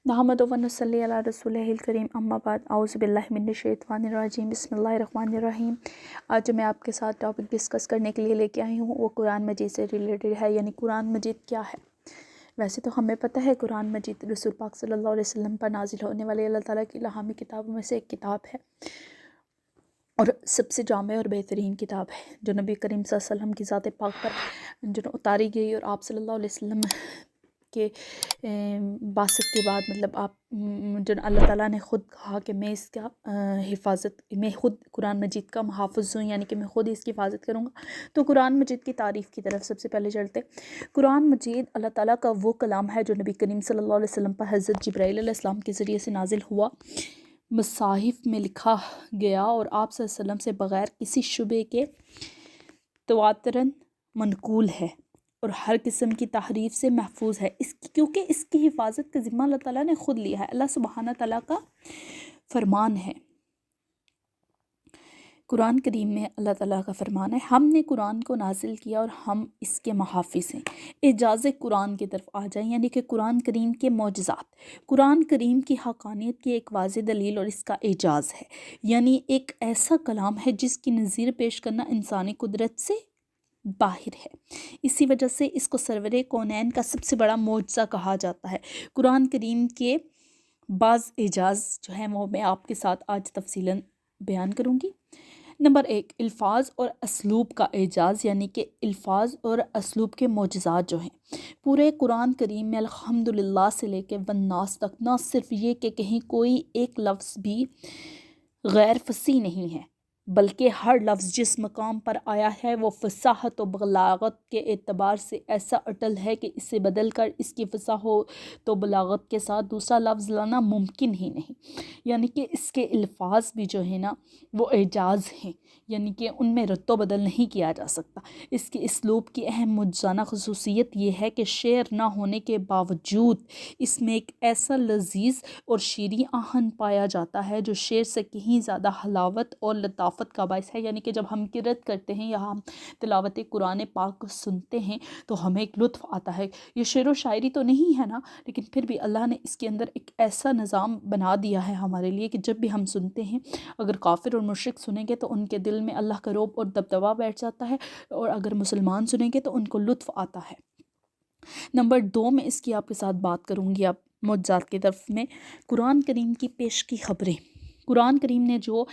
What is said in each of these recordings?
नहमदु व नसल्ली अला रसूलिहिल करीम अम्मा बाद औज़ु बिल्लाहि मिनश शैतानिर रजीम बिस्मिल्लाहिर रहमानिर रहीम। आज मैं आपके साथ टॉपिक डिस्कस करने के लिए लेके आई हूँ, वो कुरान मजीद से रिलेटेड है, यानी कुरान मजीद क्या है। वैसे तो हमें पता है कुरान मजीद रसूल पाक सल्लल्लाहु अलैहि वसल्लम पर नाजिल होने वाली अल्लाह ताला की इल्हामी किताबों में से एक किताब है और सबसे जामे और बेहतरीन किताब है, जो नबी करीम सल्लल्लाहु अलैहि वसल्लम की ज़ात पाक पर जो उतारी गई और आप सल्लल्लाहु अलैहि वसल्लम के बासत के बाद, मतलब आप जो अल्लाह ताला ने ख़ुद कहा कि मैं इसका मैं ख़ुद कुरान मजीद का मुहाफ़िज़ हूँ, यानी कि मैं ख़ुद इसकी हिफाजत करूँगा। तो कुरान मजीद की तारीफ़ की तरफ सबसे पहले चलते। कुरान मजीद अल्लाह ताला का वो कलाम है जो नबी करीम सल्लल्लाहु अलैहि वसल्लम पर हज़रत जिब्राईल अलैहिस्सलाम के ज़रिए से नाजिल हुआ, मसाहिफ़ में लिखा गया और आप सल्लल्लाहु अलैहि वसल्लम से बग़ैर किसी शुबे के तवातरन मनकूल है और हर किस्म की तहरीफ से महफूज है, इसकी क्योंकि इसकी हिफाजत का ज़िम्मा अल्लाह ताला ने ख़ुद लिया है। अल्लाह सुब्हाना ताला का फरमान है। कुरान करीम में अल्लाह ताला का फरमान है, हमने कुरान को नाजिल किया और हम इसके मुहाफ़िज़ हैं। एजाज़ कुरान की तरफ आ जाएँ, यानी कि कुरान करीम के मौजज़ात। कुरान करीम की हक़ानियत की एक वाज़ेह दलील और इसका एजाज़ है, यानी एक ऐसा कलाम है जिसकी नज़ीर पेश करना इंसानी कुदरत से बाहिर है। इसी वजह से इसको सरवरे कौनैन का सबसे बड़ा मौजज़ा कहा जाता है। कुरान करीम के बाज़ एजाज़ जो हैं वो मैं आपके साथ आज तफसीलन बयान करूँगी। नंबर 1, अल्फाज और असलूब का एजाज़, यानी कि अल्फाज और असलूब के मौजज़ात जो हैं पूरे कुरान करीम में अल्हम्दुलिल्लाह से लेकर वन्नास तक, ना सिर्फ ये कि कहीं कोई एक लफ्ज़ भी गैर फसी नहीं है, बल्कि हर लफ्ज़ जिस मकाम पर आया है वो फ़साहत और बलागत के एतबार से ऐसा अटल है कि इसे बदल कर इसकी फ़साहत तो बलागत के साथ दूसरा लफ्ज़ लाना मुमकिन ही नहीं। यानी कि इसके अल्फाज भी जो है ना वो एजाज़ हैं, यानी कि उनमें रद्दो बदल नहीं किया जा सकता। इसके इसलूब की अहम मुज्जाना खसूसियत ये है कि शेर ना होने के बावजूद इसमें एक ऐसा लजीज़ और शीरीं आहन पाया जाता है जो शेर से कहीं ज़्यादा हलावत और लताफ़त का बायस है। यानी कि जब हम किरत करते हैं या हम तिलावत कुरान पाक को सुनते हैं तो हमें एक लुत्फ़ आता है। ये शेर व शायरी तो नहीं है ना, लेकिन फिर भी अल्लाह ने इसके अंदर एक ऐसा निज़ाम बना दिया है हमारे लिए कि जब भी हम सुनते हैं, अगर काफिर और मुशरिक सुनेंगे तो उनके दिल में अल्लाह का रौब और दबदबा बैठ जाता है, और अगर मुसलमान सुनेंगे तो उनको लुत्फ़ आता है। नंबर 2 में इसकी आपके साथ बात करूँगी आप मौजज़ात की तरफ में। कुरान करीम की पेश की ख़बरें, कुरान करीम ने जो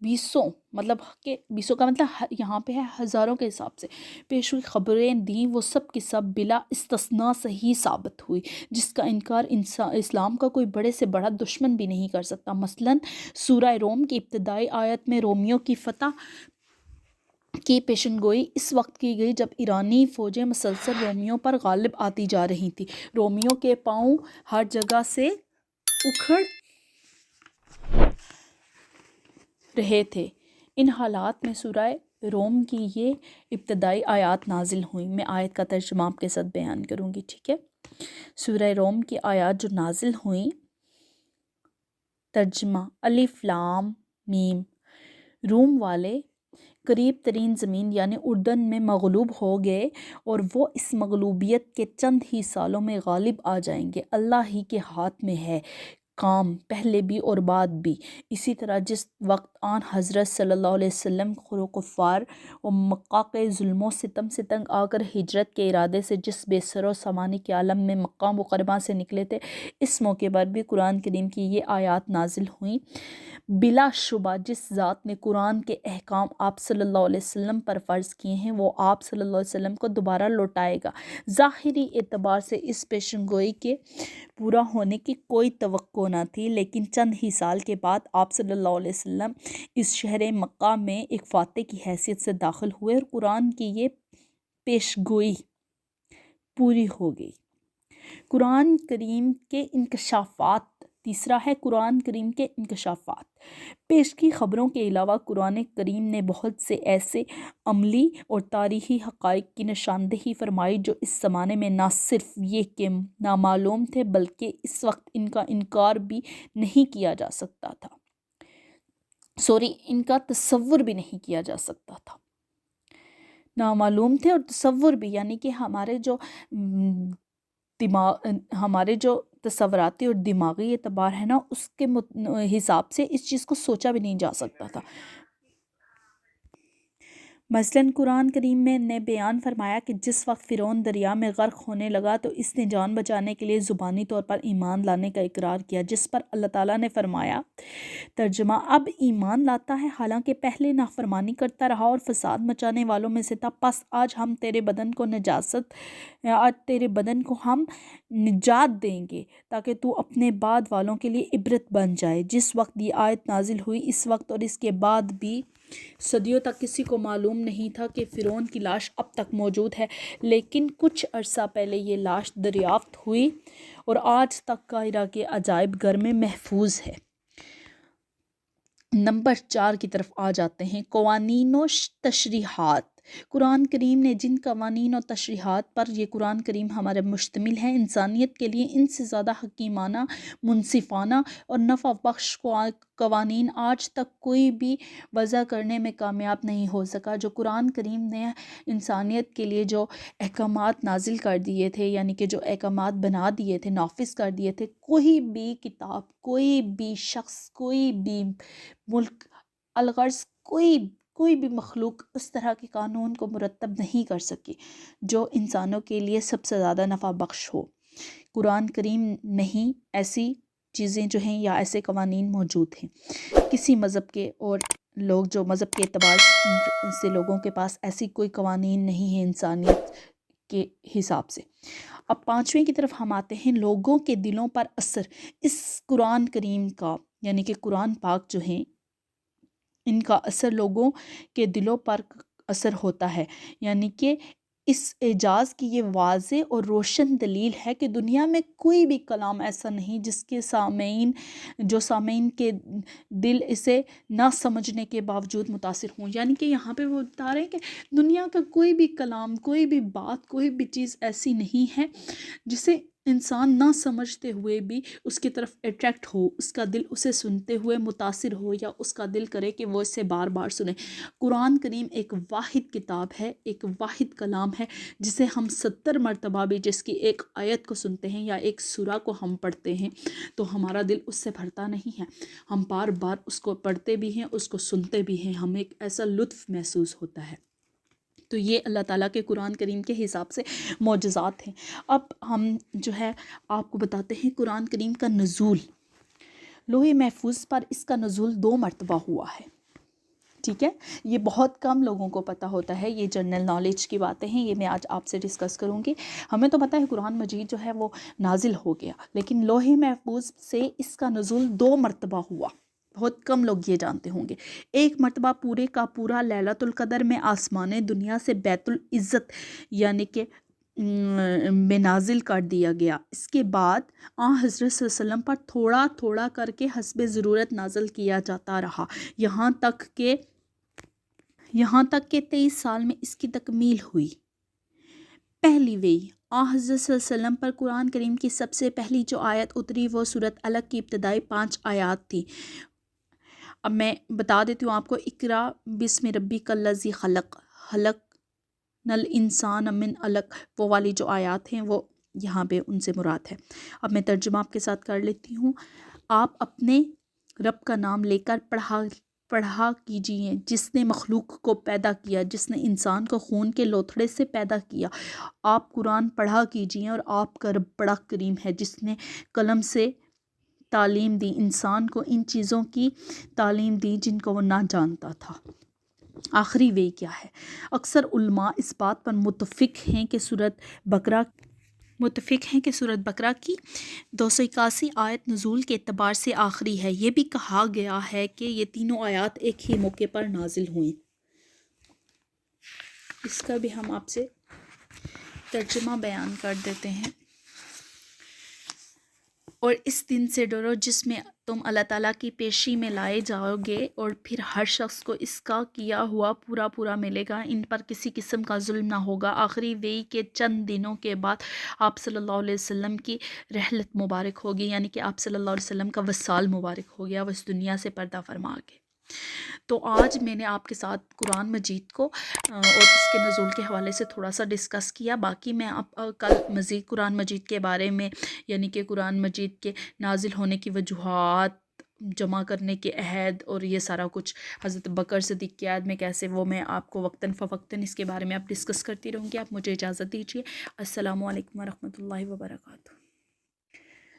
बीसों मतलब कि बीसों का मतलब यहाँ पे है हज़ारों के हिसाब से पेश हुई ख़बरें दी, वो सब की सब बिला इस्तिस्ना सही साबित हुई, जिसका इनकार इस्लाम का कोई बड़े से बड़ा दुश्मन भी नहीं कर सकता। मसलन सूरह रोम की इब्तदाई आयत में रोमियों की फ़तह की पेशनगोई इस वक्त की गई जब ईरानी फ़ौजें मुसलसल रोमियों पर गालिब आती जा रही थी। रोमियों के पाँव हर जगह से उखड़ रहे थे। इन हालात में सूरह रोम की ये इब्तदाई आयत नाजिल हुई। मैं आयत का तर्जुमा आपके साथ बयान करूँगी, ठीक है। सूरह रोम की आयत जो नाजिल हुई, तर्जुमा अलिफ लाम मीम, रूम वाले करीब तरीन ज़मीन यानी उर्दन में मगलूब हो गए और वो इस मगलूबियत के चंद ही सालों में गालिब आ जाएंगे। अल्लाह ही के हाथ में है काम, पहले भी और बाद भी। इसी तरह जिस वक्त आन हज़रत सल्लल्लाहु अलैहि वसल्लम कुफ़ार और मक्का के जुल्मों सितम से तंग आकर हिजरत के इरादे से जिस बेसरो समानी के आलम में मक्का मुकरमा से निकले थे, इस मौके पर भी कुरान करीम की ये आयत नाजिल हुई। बिलाशुबा जिस ज़ात ने कुरान के अहकाम आप सल्लल्लाहु अलैहि वसल्लम पर फ़र्ज़ किए हैं, वो आप सल्लल्लाहु अलैहि वसल्लम को दोबारा लौटाएगा। ज़ाहिरी एतबार से इस पेशनगोई के पूरा होने की कोई तवक्को न थी, लेकिन चंद ही साल के बाद आप सल्लल्लाहु अलैहि वसल्लम इस शहर मक्का में एक फ़ातिह की हैसियत से दाखिल हुए और कुरान की ये पेशगोई पूरी हो गई। कुरान करीम के इंकशाफात, तीसरा है कुरान करीम के इंकशाफात। पेश की ख़बरों के अलावा कुरान करीम ने बहुत से ऐसे अमली और तारीख़ी हक़ाइक़ की निशानदेही फरमाई जो इस ज़माने में ना सिर्फ ये कि नामालूम थे, बल्कि इस वक्त इनका इनकार भी नहीं किया जा सकता था, इनका तसव्वुर भी नहीं किया जा सकता था। नामालूम थे और तसव्वुर भी, यानी कि हमारे जो ہمارے جو تصوراتی اور دماغی اعتبار ہے نا، اس کے حساب سے اس چیز کو سوچا بھی نہیں جا سکتا تھا۔ مثلاً قرآن کریم میں نے بیان فرمایا کہ جس وقت فرعون دریا میں غرق ہونے لگا تو اس نے جان بچانے کے لیے زبانی طور پر ایمان لانے کا اقرار کیا، جس پر اللہ تعالیٰ نے فرمایا، ترجمہ: اب ایمان لاتا ہے حالانکہ پہلے نافرمانی کرتا رہا اور فساد مچانے والوں میں سے تھا، پس آج تیرے بدن کو ہم نجات دیں گے تاکہ تو اپنے بعد والوں کے لیے عبرت بن جائے۔ جس وقت یہ آیت نازل ہوئی، اس وقت اور اس کے بعد بھی صدیوں تک کسی کو معلوم نہیں تھا کہ فرعون کی لاش اب تک موجود ہے، لیکن کچھ عرصہ پہلے یہ لاش دریافت ہوئی اور آج تک قاہرہ کے عجائب گھر میں محفوظ ہے۔ نمبر 4 کی طرف آ جاتے ہیں، قوانین و تشریحات۔ قرآن کریم نے جن قوانین و تشریحات پر یہ قرآن کریم ہمارے مشتمل ہے، انسانیت کے لیے ان سے زیادہ حکیمانہ، منصفانہ اور نفع بخش قوانین آج تک کوئی بھی وضع کرنے میں کامیاب نہیں ہو سکا۔ جو قرآن کریم نے انسانیت کے لیے جو احکامات نازل کر دیے تھے، یعنی کہ جو احکامات بنا دیے تھے، نافذ کر دیے تھے، کوئی بھی کتاب، کوئی بھی شخص، کوئی بھی ملک، الغرض کوئی بھی مخلوق اس طرح کے قانون کو مرتب نہیں کر سکی جو انسانوں کے لیے سب سے زیادہ نفع بخش ہو۔ قرآن کریم میں ہی ایسی چیزیں جو ہیں یا ایسے قوانین موجود ہیں۔ کسی مذہب کے اور لوگ جو مذہب کے اعتبار سے لوگوں کے پاس ایسی کوئی قوانین نہیں ہیں انسانیت کے حساب سے۔ اب 5ویں کی طرف ہم آتے ہیں، لوگوں کے دلوں پر اثر۔ اس قرآن کریم کا یعنی کہ قرآن پاک جو ہیں، ان کا اثر لوگوں کے دلوں پر اثر ہوتا ہے، یعنی کہ اس اعجاز کی یہ واضح اور روشن دلیل ہے کہ دنیا میں کوئی بھی کلام ایسا نہیں جس کے سامعین کے دل اسے نہ سمجھنے کے باوجود متاثر ہوں۔ یعنی کہ یہاں پہ وہ بتا رہے ہیں کہ دنیا کا کوئی بھی کلام، کوئی بھی بات، کوئی بھی چیز ایسی نہیں ہے جسے انسان نہ سمجھتے ہوئے بھی اس کی طرف اٹریکٹ ہو، اس کا دل اسے سنتے ہوئے متاثر ہو، یا اس کا دل کرے کہ وہ اسے بار بار سنے۔ قرآن کریم ایک واحد کتاب ہے، ایک واحد کلام ہے، جسے ہم 70 مرتبہ بھی جس کی ایک آیت کو سنتے ہیں یا ایک سورہ کو ہم پڑھتے ہیں تو ہمارا دل اس سے بھرتا نہیں ہے، ہم بار بار اس کو پڑھتے بھی ہیں، اس کو سنتے بھی ہیں، ہمیں ایک ایسا لطف محسوس ہوتا ہے۔ تو یہ اللہ تعالیٰ کے قرآن کریم کے حساب سے معجزات ہیں۔ اب ہم جو ہے آپ کو بتاتے ہیں قرآن کریم کا نزول۔ لوح محفوظ پر اس کا نزول 2 مرتبہ ہوا ہے، ٹھیک ہے؟ یہ بہت کم لوگوں کو پتہ ہوتا ہے، یہ جنرل نالج کی باتیں ہیں، یہ میں آج آپ سے ڈسکس کروں گی۔ ہمیں تو پتہ ہے قرآن مجید جو ہے وہ نازل ہو گیا، لیکن لوح محفوظ سے اس کا نزول 2 مرتبہ ہوا، بہت کم لوگ یہ جانتے ہوں گے۔ ایک مرتبہ پورے کا پورا لیلۃ القدر میں آسمان دنیا سے بیت العزت یعنی کہ میں نازل کر دیا گیا۔ اس کے بعد حضرت صلی اللہ علیہ وسلم پر تھوڑا تھوڑا کر کے حسب ضرورت نازل کیا جاتا رہا، یہاں تک کہ 23 سال میں اس کی تکمیل ہوئی۔ پہلی وحی حضرت صلی اللہ علیہ وسلم پر قرآن کریم کی سب سے پہلی جو آیت اتری وہ سورۃ الق کی ابتدائی 5 آیات تھی۔ اب میں بتا دیتی ہوں آپ کو، اقرا بسم ربک الذی خلقنا الانسان من علق، وہ والی جو آیات ہیں وہ یہاں پہ ان سے مراد ہے۔ اب میں ترجمہ آپ کے ساتھ کر لیتی ہوں۔ آپ اپنے رب کا نام لے کر پڑھا کیجئے جس نے مخلوق کو پیدا کیا، جس نے انسان کو خون کے لوتھڑے سے پیدا کیا۔ آپ قرآن پڑھا کیجئے اور آپ کا رب بڑا کریم ہے جس نے قلم سے تعلیم دی، انسان کو ان چیزوں کی تعلیم دی جن کو وہ نہ جانتا تھا۔ آخری وحی کیا ہے؟ اکثر علماء اس بات پر متفق ہیں کہ سورۃ بقرہ کی 281 آیت نزول کے اعتبار سے آخری ہے۔ یہ بھی کہا گیا ہے کہ یہ تینوں آیات ایک ہی موقع پر نازل ہوئیں۔ اس کا بھی ہم آپ سے ترجمہ بیان کر دیتے ہیں۔ اور اس دن سے ڈرو جس میں تم اللہ تعالیٰ کی پیشی میں لائے جاؤ گے، اور پھر ہر شخص کو اس کا کیا ہوا پورا ملے گا، ان پر کسی قسم کا ظلم نہ ہوگا۔ آخری وحی کے چند دنوں کے بعد آپ صلی اللہ علیہ وسلم کی رحلت مبارک ہوگی، یعنی کہ آپ صلی اللہ علیہ وسلم کا وصال مبارک ہو گیا، وہ اس دنیا سے پردہ فرما گئے۔ تو آج میں نے آپ کے ساتھ قرآن مجید کو اور اس کے نزول کے حوالے سے تھوڑا سا ڈسکس کیا. باقی میں اب کل مزید قرآن مجید کے بارے میں، یعنی کہ قرآن مجید کے نازل ہونے کی وجوہات، جمع کرنے کے عہد اور یہ سارا کچھ، حضرت بکر صدیق کی عہد میں کیسے، وہ میں آپ کو وقتاً فوقتاً اس کے بارے میں اب ڈسکس کرتی رہوں گی. آپ مجھے اجازت دیجیے. السلام علیکم ورحمۃ اللہ وبرکاتہ.